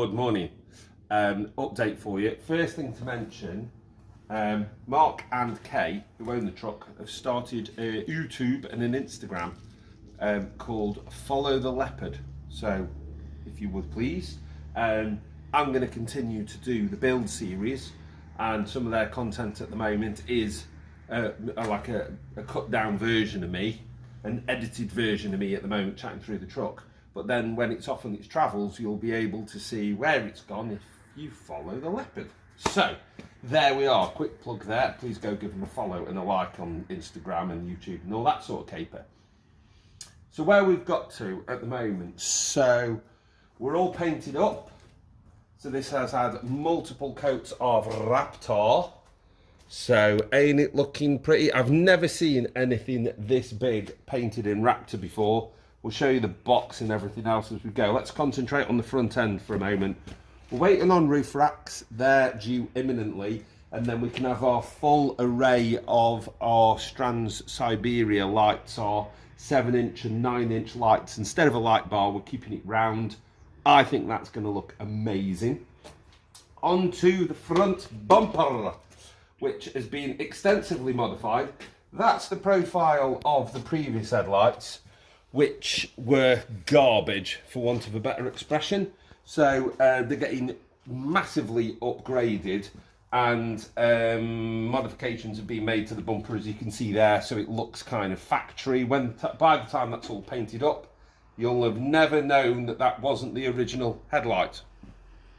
Good morning. Update for you. First thing to mention, Mark and Kay, who own the truck, have started a YouTube and an Instagram called Follow the Leopard. So, if you would please, I'm going to continue to do the build series, and some of their content at the moment is like a cut down version of me, an edited version of me at the moment chatting through the truck. But then when it's off on its travels, you'll be able to see where it's gone if you follow the leopard. So there we are, quick plug there. Please go give them a follow and a like on Instagram and YouTube and all that sort of caper. So where we've got to at the moment, so we're all painted up. So this has had multiple coats of Raptor. So ain't it looking pretty? I've never seen anything this big painted in Raptor before. We'll show you the box and everything else as we go. Let's concentrate on the front end for a moment. We're waiting on roof racks. They're due imminently. And then we can have our full array of our Strands Siberia lights, our 7-inch and 9-inch lights. Instead of a light bar, we're keeping it round. I think that's going to look amazing. Onto the front bumper, which has been extensively modified. That's the profile of the previous headlights, which were garbage, for want of a better expression. So they're getting massively upgraded, and modifications have been made to the bumper, as you can see there, so it looks kind of factory. By the time that's all painted up, you'll have never known that that wasn't the original headlight.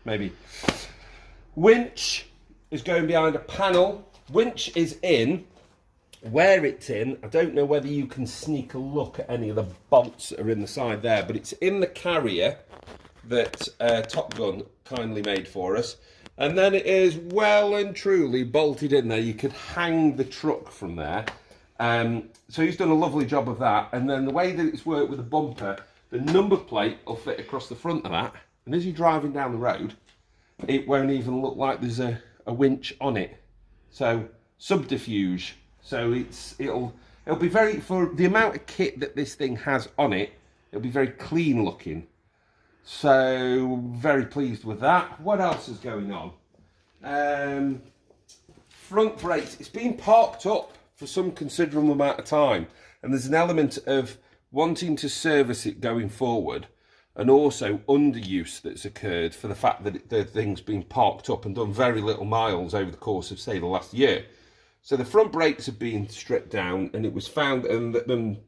Maybe. Winch is going behind a panel. Winch is in. Where it's in, I don't know whether you can sneak a look at any of the bolts that are in the side there, but it's in the carrier that Top Gun kindly made for us. And then it is well and truly bolted in there. You could hang the truck from there. So he's done a lovely job of that. And then the way that it's worked with the bumper, the number plate will fit across the front of that. And as you're driving down the road, it won't even look like there's a winch on it. So subterfuge. So it'll be very, for the amount of kit that this thing has on it, it'll be very clean looking. So very pleased with that. What else is going on? Front brakes. It's been parked up for some considerable amount of time, and there's an element of wanting to service it going forward, and also underuse that's occurred for the fact that the thing's been parked up and done very little miles over the course of, say, the last year. So the front brakes have been stripped down, and it was found, and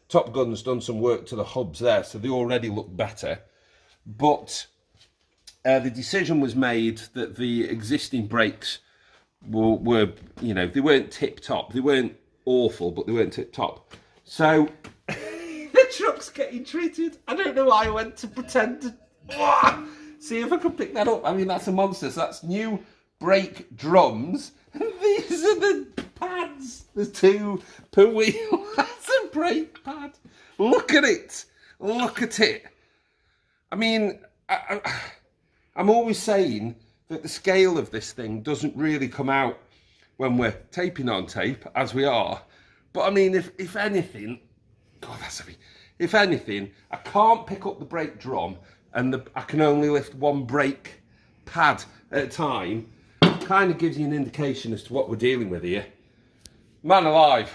Top Gun's done some work to the hubs there, so they already look better. But the decision was made that the existing brakes were, you know, they weren't tip-top. They weren't awful, but they weren't tip-top. So the truck's getting treated. I don't know why I went to pretend to see if I could pick that up. I mean, that's a monster. So that's new brake drums. These are the pads. There's 2 per wheel. That's a brake pad. Look at it. Look at it. I mean, I'm always saying that the scale of this thing doesn't really come out when we're taping on tape, as we are. But I mean, if anything, God, that's heavy. If anything, I can't pick up the brake drum, and I can only lift 1 brake pad at a time. Kind of gives you an indication as to what we're dealing with here. Man alive.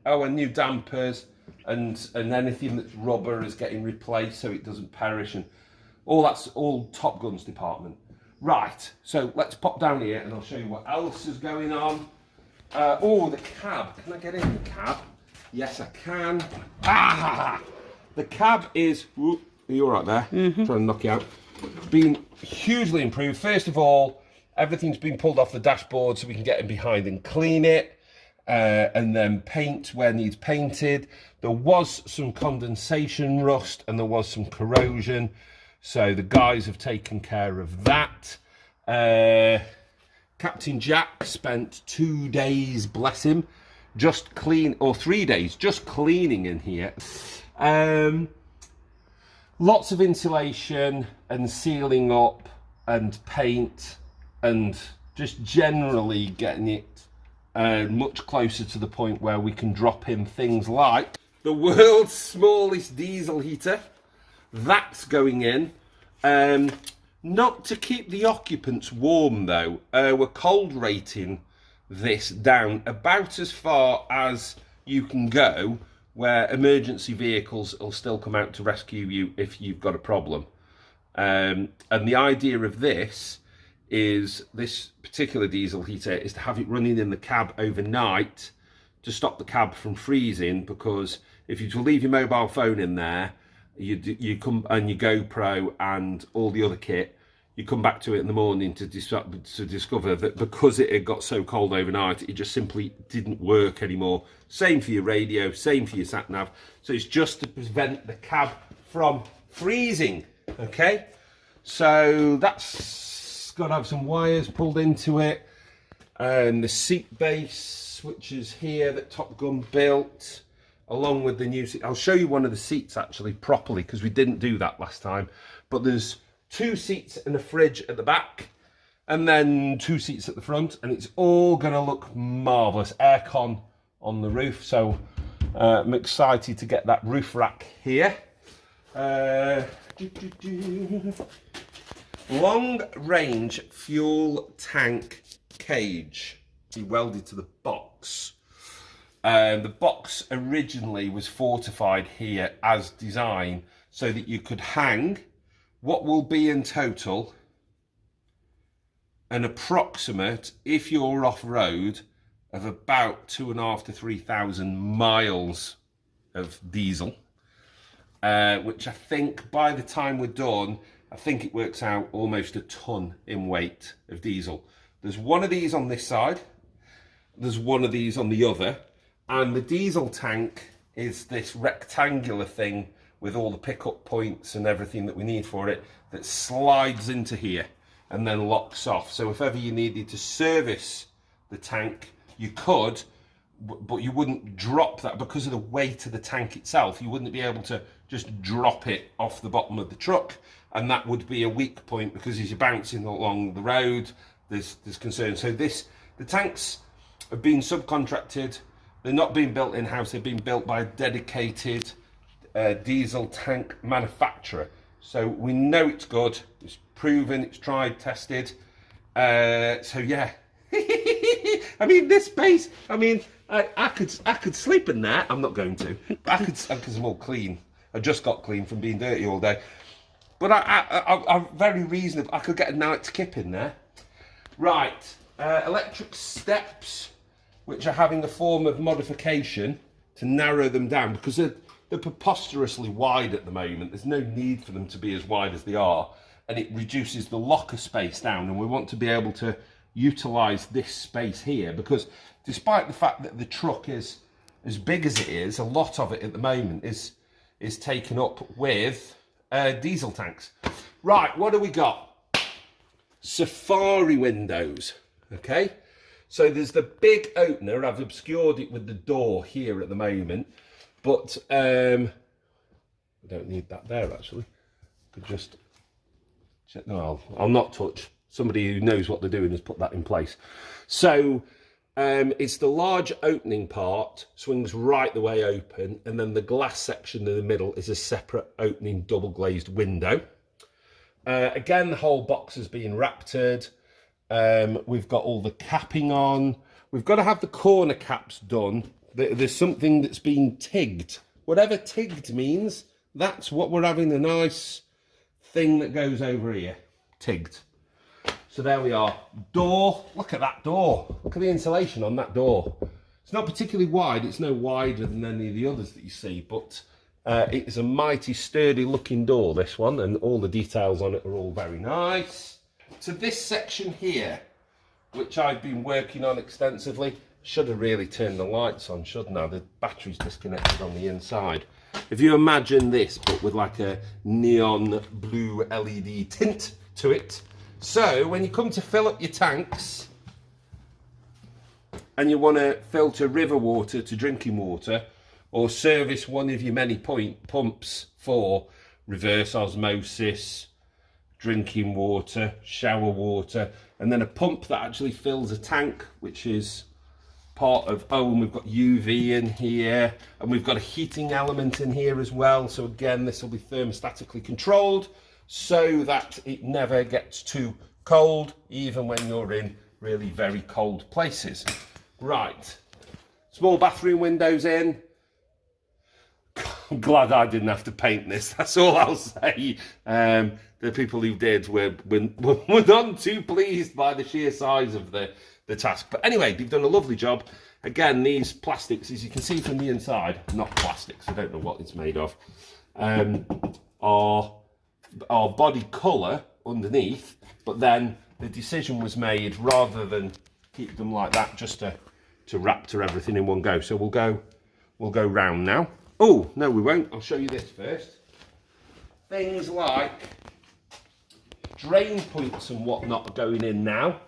Oh, and new dampers and anything that's rubber is getting replaced so it doesn't perish, and all that's all Top Gun's department. Right, so let's pop down here and I'll show you what else is going on. Oh, the cab. Can I get in the cab? Yes, I can. Ah! The cab is... Whoop, are you all right there? Mm-hmm. Trying to knock you out. Been hugely improved. First of all, everything's been pulled off the dashboard so we can get in behind and clean it, and then paint where needs painted. There was some condensation rust and there was some corrosion, so the guys have taken care of that. Captain Jack spent 2 days, bless him, just clean, or 3 days, just cleaning in here. Lots of insulation and sealing up and paint, and just generally getting it much closer to the point where we can drop in things like the world's smallest diesel heater. That's going in. Not to keep the occupants warm though. We're cold rating this down about as far as you can go, where emergency vehicles will still come out to rescue you if you've got a problem. And the idea of this is, this particular diesel heater is to have it running in the cab overnight to stop the cab from freezing, because if you leave your mobile phone in there, you come and your GoPro and all the other kit, you come back to it in the morning to discover that because it had got so cold overnight, it just simply didn't work anymore. Same for your radio, same for your sat nav. So it's just to prevent the cab from freezing. Okay, so that's got to have some wires pulled into it, and the seat base, which is here, that Top Gun built, along with the new seat. I'll show you one of the seats actually properly, because we didn't do that last time. But there's 2 seats and a fridge at the back, and then 2 seats at the front, and it's all going to look marvellous. Aircon on the roof, so I'm excited to get that roof rack here. Long range fuel tank cage he welded to the box. The box originally was fortified here as design so that you could hang what will be in total an approximate, if you're off-road, of about 2,500 to 3,000 miles of diesel, which I think by the time we're done, I think it works out almost a ton in weight of diesel. There's one of these on this side, there's one of these on the other, and the diesel tank is this rectangular thing with all the pickup points and everything that we need for it, that slides into here and then locks off. So if ever you needed to service the tank, you could, but you wouldn't drop that because of the weight of the tank itself. You wouldn't be able to just drop it off the bottom of the truck, and that would be a weak point, because as you're bouncing along the road, there's concern. So the tanks have been subcontracted. They're not being built in-house. They've been built by a dedicated diesel tank manufacturer. So we know it's good. It's proven. It's tried, tested. So yeah. I mean, this space. I mean, I could sleep in there. I'm not going to. But I could, because I'm all clean. I just got clean from being dirty all day. But I'm very reasonable. I could get a night's kip in there. Right. Electric steps, which are having a form of modification to narrow them down, because they're preposterously wide at the moment. There's no need for them to be as wide as they are, and it reduces the locker space down, and we want to be able to utilise this space here, because despite the fact that the truck is as big as it is, a lot of it at the moment is taken up with diesel tanks. Right, what do we got? Safari windows. Okay, so there's the big opener. I've obscured it with the door here at the moment, but I don't need that there actually. Could just check. No, I'll not touch. Somebody who knows what they're doing has put that in place. So it's the large opening part, swings right the way open, and then the glass section in the middle is a separate opening double glazed window. Again, the whole box is being raptored. We've got all the capping on. We've got to have the corner caps done. There's something that's been tigged. Whatever tigged means, that's what we're having, a nice thing that goes over here. Tigged. So there we are. Door. Look at that door. Look at the insulation on that door. It's not particularly wide. It's no wider than any of the others that you see, but it is a mighty sturdy looking door, this one, and all the details on it are all very nice. To this section here, which I've been working on extensively, should have really turned the lights on, shouldn't I? The battery's disconnected on the inside. If you imagine this, but with like a neon blue LED tint to it. So when you come to fill up your tanks and you want to filter river water to drinking water, or service one of your many pumps for reverse osmosis, drinking water, shower water, and then a pump that actually fills a tank, which is part of, and we've got UV in here, and we've got a heating element in here as well. So again, this will be thermostatically controlled, so that it never gets too cold, even when you're in really very cold places. Right, small bathroom windows in. I'm glad I didn't have to paint this, that's all I'll say. The people who did were none too pleased by the sheer size of the task. But anyway, they've done a lovely job. Again, these plastics, as you can see from the inside, not plastics, I don't know what it's made of, are body colour underneath, but then the decision was made, rather than keep them like that, just to raptor everything in one go. So we'll go round now. Oh, no we won't, I'll show you this first. Things like drain points and whatnot are going in now.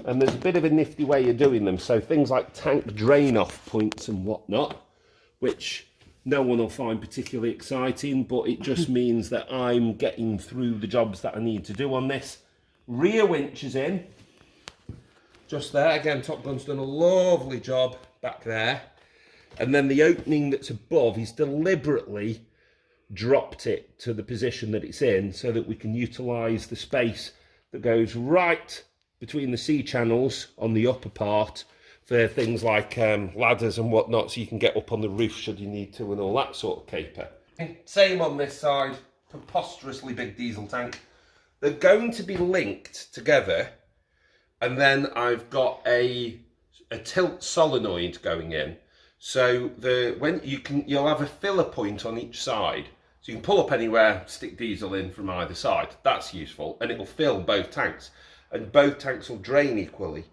And there's a bit of a nifty way of doing them. So things like tank drain off points and whatnot, which no one will find particularly exciting, but it just means that I'm getting through the jobs that I need to do on this. Rear winch is in, just there. Again, Top Gun's done a lovely job back there. And then the opening that's above, he's deliberately dropped it to the position that it's in so that we can utilise the space that goes right between the C channels on the upper part for things like ladders and whatnot, so you can get up on the roof should you need to and all that sort of caper. Same on this side, preposterously big diesel tank. They're going to be linked together, and then I've got a tilt solenoid going in. So you'll have a filler point on each side. So you can pull up anywhere, stick diesel in from either side. That's useful, and it'll fill both tanks. And both tanks will drain equally.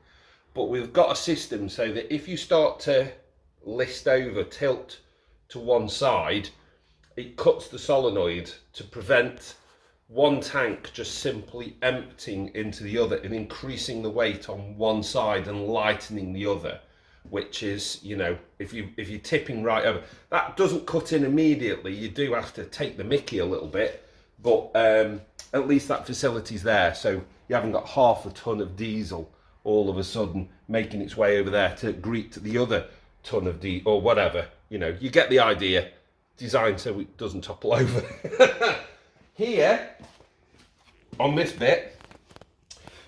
But we've got a system so that if you start to tilt to one side, it cuts the solenoid to prevent one tank just simply emptying into the other and increasing the weight on one side and lightening the other, which is, you know, if you're tipping right over, that doesn't cut in immediately. You do have to take the mickey a little bit, but at least that facility's there, so you haven't got half a ton of diesel all of a sudden making its way over there to greet the other ton of diesel or whatever. You know, you get the idea. Designed so it doesn't topple over. Here, on this bit,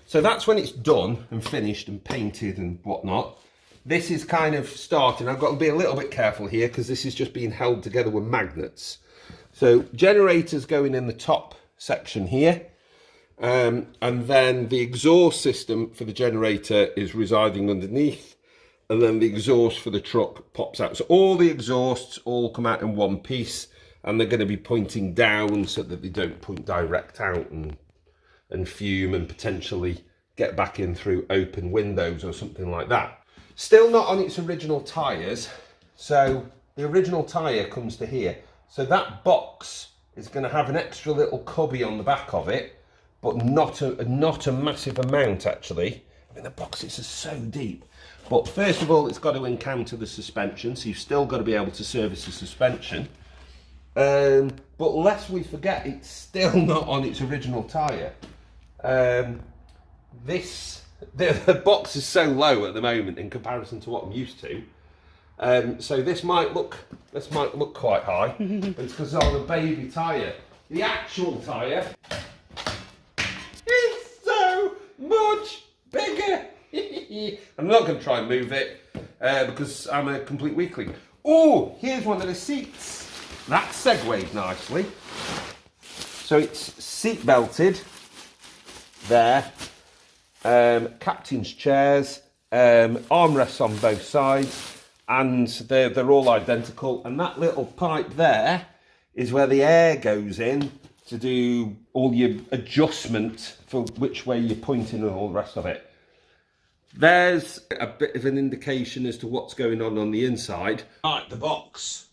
so that's when it's done and finished and painted and whatnot. This is kind of starting. I've got to be a little bit careful here because this is just being held together with magnets. So generators going in the top section here. And then the exhaust system for the generator is residing underneath, and then the exhaust for the truck pops out. So all the exhausts all come out in one piece, and they're going to be pointing down so that they don't point direct out and fume and potentially get back in through open windows or something like that. Still not on its original tyres. So the original tyre comes to here. So that box is going to have an extra little cubby on the back of it, but not a massive amount actually. I mean, the boxes are so deep. But first of all, it's got to encounter the suspension, so you've still got to be able to service the suspension. But lest we forget, it's still not on its original tyre. The box is so low at the moment in comparison to what I'm used to. So this might look quite high, but it's because it's on a baby tyre. The actual tyre is so much bigger. I'm not going to try and move it because I'm a complete weakling. Oh, here's one of the seats. That segued nicely. So it's seat belted there. Captain's chairs, armrests on both sides, and they're all identical. And that little pipe there is where the air goes in to do all your adjustment for which way you're pointing and all the rest of it. There's a bit of an indication as to what's going on the inside. Right, the box.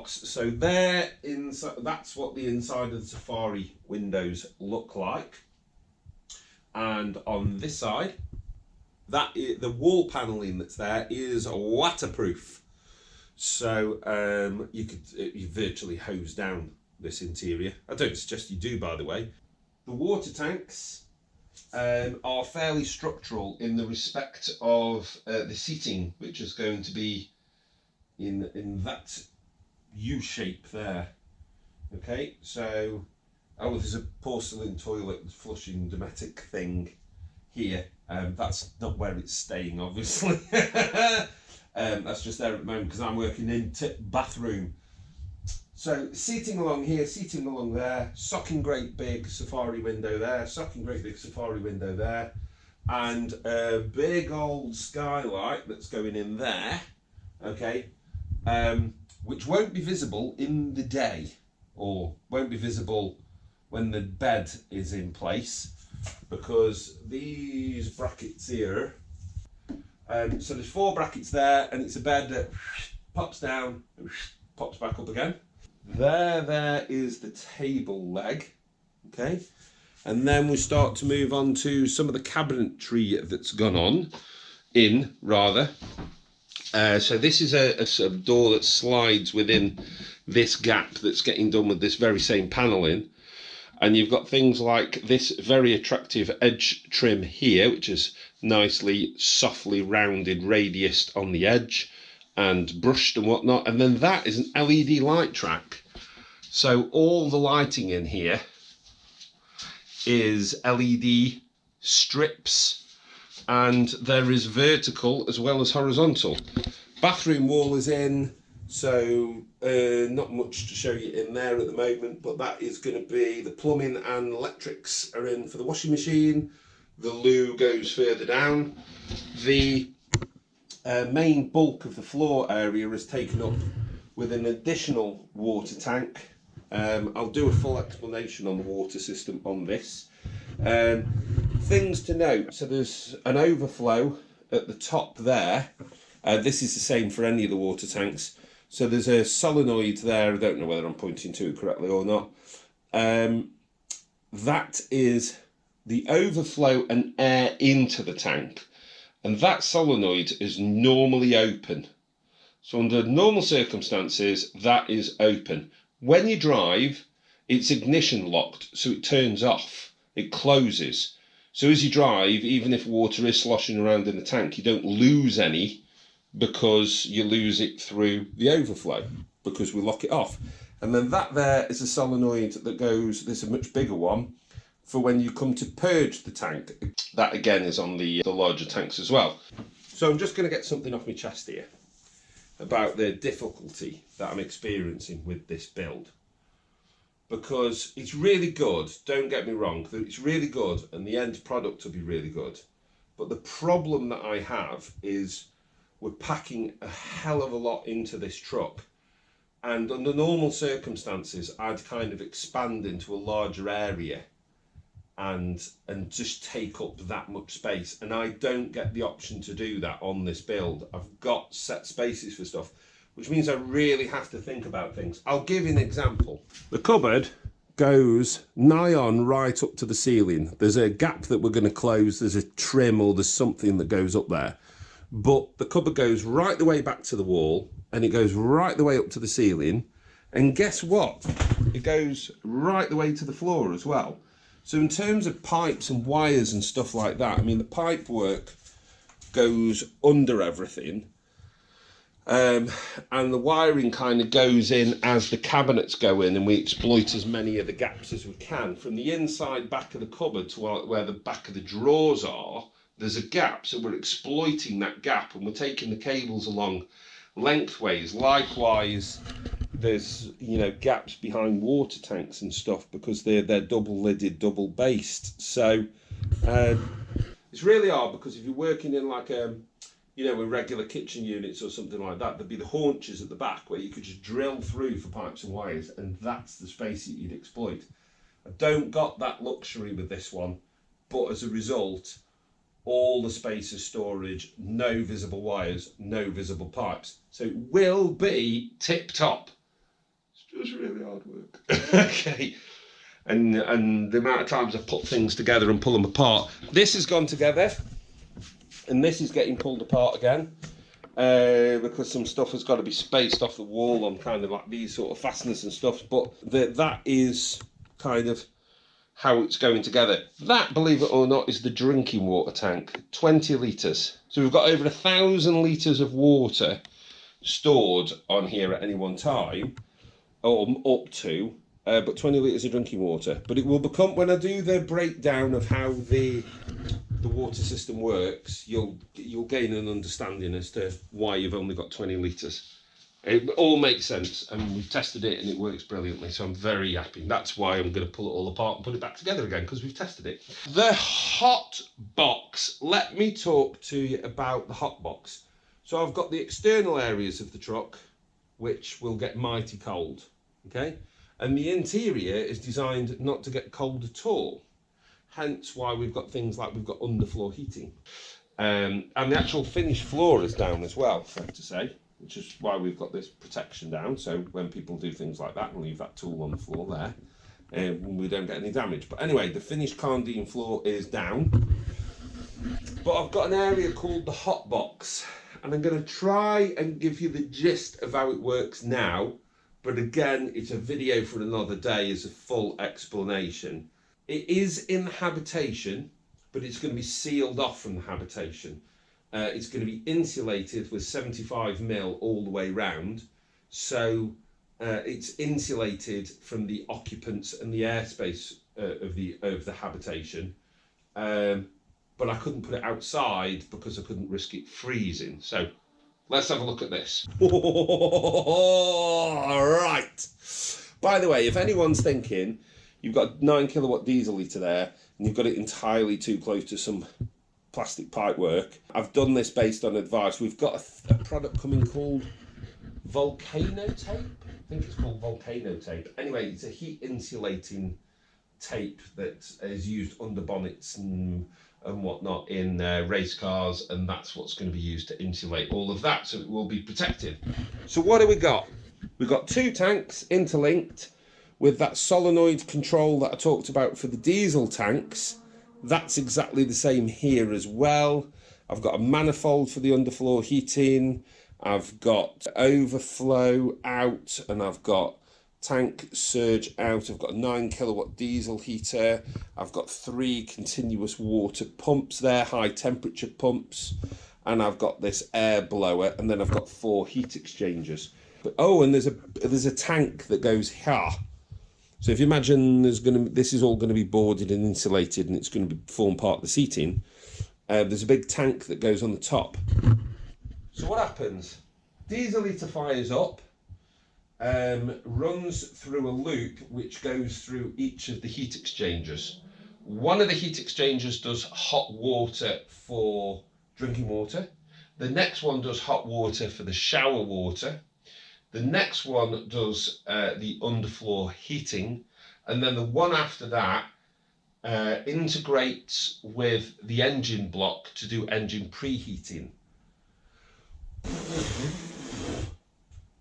So there, that's what the inside of the Safari windows look like. And on this side, the wall panelling that's there is waterproof. So you virtually hose down this interior. I don't suggest you do, by the way. The water tanks are fairly structural in the respect of the seating, which is going to be in that U shape there. Okay, so Oh, there's a porcelain toilet flushing Dometic thing here. That's not where it's staying, obviously. That's just there at the moment because I'm working in bathroom. So seating along here, seating along there, socking great big safari window there, socking great big safari window there, and a big old skylight that's going in there, okay, which won't be visible in the day, or won't be visible when the bed is in place, because these brackets here, so there's 4 brackets there, and it's a bed that pops down, pops back up again. There is the table leg, okay, and then we start to move on to some of the cabinetry that's gone on, rather. So this is a door that slides within this gap that's getting done with this very same paneling. And you've got things like this very attractive edge trim here, which is nicely, softly rounded, radiused on the edge and brushed and whatnot. And then that is an LED light track. So all the lighting in here is LED strips, and there is vertical as well as horizontal. Bathroom wall is in. So not much to show you in there at the moment, but that is going to be the plumbing and electrics are in for the washing machine. The loo goes further down. The main bulk of the floor area is taken up with an additional water tank. I'll do a full explanation on the water system on this. Things to note, so there's an overflow at the top there. This is the same for any of the water tanks. So there's a solenoid there, I don't know whether I'm pointing to it correctly or not. That is the overflow and air into the tank. And that solenoid is normally open. So under normal circumstances, that is open. When you drive, it's ignition locked, so it turns off, it closes. So as you drive, even if water is sloshing around in the tank, you don't lose any, because you lose it through the overflow, because we lock it off. And then that there is a solenoid that goes, there's a much bigger one, for when you come to purge the tank. That again is on the larger tanks as well. So I'm just going to get something off my chest here about the difficulty that I'm experiencing with this build. Because it's really good, don't get me wrong, it's really good and the end product will be really good. But the problem that I have is we're packing a hell of a lot into this truck, and under normal circumstances I'd kind of expand into a larger area and just take up that much space, and I don't get the option to do that on this build. I've got set spaces for stuff, which means I really have to think about things. I'll give you an example. The cupboard goes nigh on right up to the ceiling. There's a gap that we're going to close, there's a trim or there's something that goes up there. But the cupboard goes right the way back to the wall, and it goes right the way up to the ceiling. And guess what? It goes right the way to the floor as well. So in terms of pipes and wires and stuff like that, I mean, the pipe work goes under everything. And the wiring kind of goes in as the cabinets go in, and we exploit as many of the gaps as we can. From the inside back of the cupboard to where the back of the drawers are, there's a gap, so we're exploiting that gap and we're taking the cables along lengthways. Likewise, there's, you know, gaps behind water tanks and stuff because they're double lidded, double based. So it's really hard, because if you're working in like you know, with regular kitchen units or something like that, there'd be the haunches at the back where you could just drill through for pipes and wires, and that's the space that you'd exploit. I don't got that luxury with this one, but as a result, all the space is storage, no visible wires, no visible pipes. So it will be tip top. It's just really hard work. Okay. And the amount of times I've put things together and pull them apart. This has gone together, and this is getting pulled apart again, because some stuff has got to be spaced off the wall on kind of like these sort of fasteners and stuff. But that is kind of how it's going together. That, believe it or not, is the drinking water tank, 20 litres. So we've got over 1,000 litres of water stored on here at any one time, or up to. but 20 litres of drinking water. But it will become, when I do the breakdown of how the water system works, you'll gain an understanding as to why you've only got 20 litres. It all makes sense, and we've tested it and it works brilliantly, so I'm very happy. That's why I'm going to pull it all apart and put it back together again, because we've tested it. The hot box. Let me talk to you about the hot box. So I've got the external areas of the truck, which will get mighty cold, okay? And the interior is designed not to get cold at all. Hence why we've got things like we've got underfloor heating. And the actual finished floor is down as well, I have to say, which is why we've got this protection down. So when people do things like that and leave that tool on the floor there, we don't get any damage. But anyway, the finished Carndean floor is down. But I've got an area called the hot box, and I'm going to try and give you the gist of how it works now. But again, it's a video for another day as a full explanation. It is in the habitation, but it's going to be sealed off from the habitation. It's going to be insulated with 75mm all the way round. So it's insulated from the occupants and the airspace of the habitation. But I couldn't put it outside because I couldn't risk it freezing. So let's have a look at this. All right. By the way, if anyone's thinking you've got a 9 kilowatt diesel litre there and you've got it entirely too close to some plastic pipe work, I've done this based on advice. We've got a product coming called Volcano Tape. I think it's called Volcano Tape. Anyway, it's a heat insulating tape that is used under bonnets and whatnot in race cars, and that's what's going to be used to insulate all of that, so it will be protected. So what do we got? We've got 2 tanks interlinked with that solenoid control that I talked about for the diesel tanks. That's exactly the same here as well. I've got a manifold for the underfloor heating. I've got overflow out, and I've got tank surge out. I've got a 9 kilowatt diesel heater. I've got 3 continuous water pumps there, high temperature pumps, and I've got this air blower, and then I've got 4 heat exchangers. But, oh, and there's a tank that goes here. So if you imagine this is all going to be boarded and insulated, and it's going to form part of the seating. There's a big tank that goes on the top. So what happens? Diesel heater fires up, runs through a loop which goes through each of the heat exchangers. One of the heat exchangers does hot water for drinking water. The next one does hot water for the shower water. The next one does the underfloor heating, and then the one after that integrates with the engine block to do engine preheating.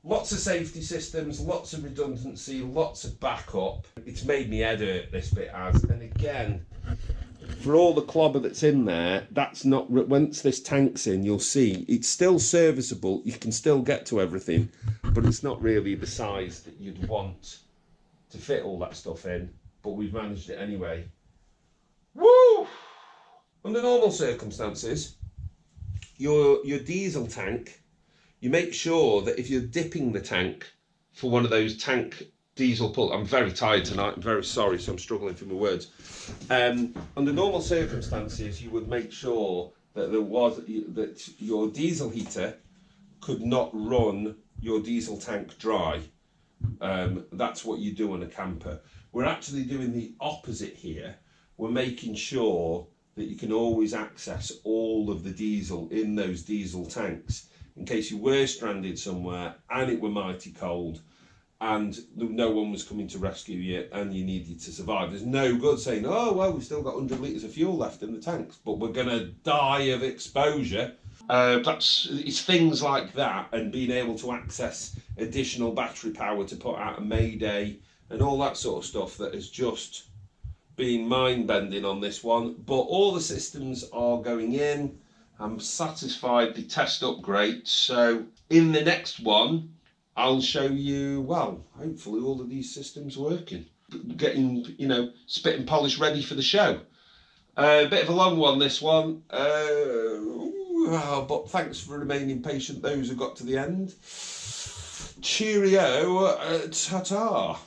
Lots of safety systems, lots of redundancy, lots of backup. It's made me head hurt, this bit has. And again, for all the clobber that's in there, that's not, once this tank's in, you'll see it's still serviceable. You can still get to everything, but it's not really the size that you'd want to fit all that stuff in. But we've managed it anyway. Woo! Under normal circumstances, your diesel tank, you make sure that if you're dipping the tank for one of those tank diesel pull, I'm very tired tonight, I'm very sorry, so I'm struggling for my words. Under normal circumstances, you would make sure that that your diesel heater could not run your diesel tank dry. That's what you do on a camper. We're actually doing the opposite here. We're making sure that you can always access all of the diesel in those diesel tanks in case you were stranded somewhere and it were mighty cold and no one was coming to rescue you and you needed to survive. There's no good saying, oh, well, we've still got 100 litres of fuel left in the tanks, but we're going to die of exposure. It's things like that, and being able to access additional battery power to put out a mayday and all that sort of stuff that has just been mind-bending on this one. But all the systems are going in. I'm satisfied they test up great. So in the next one, I'll show you, well, hopefully all of these systems working. Getting, spit and polish ready for the show. A bit of a long one, this one. But thanks for remaining patient, those who got to the end. Cheerio, ta-ta.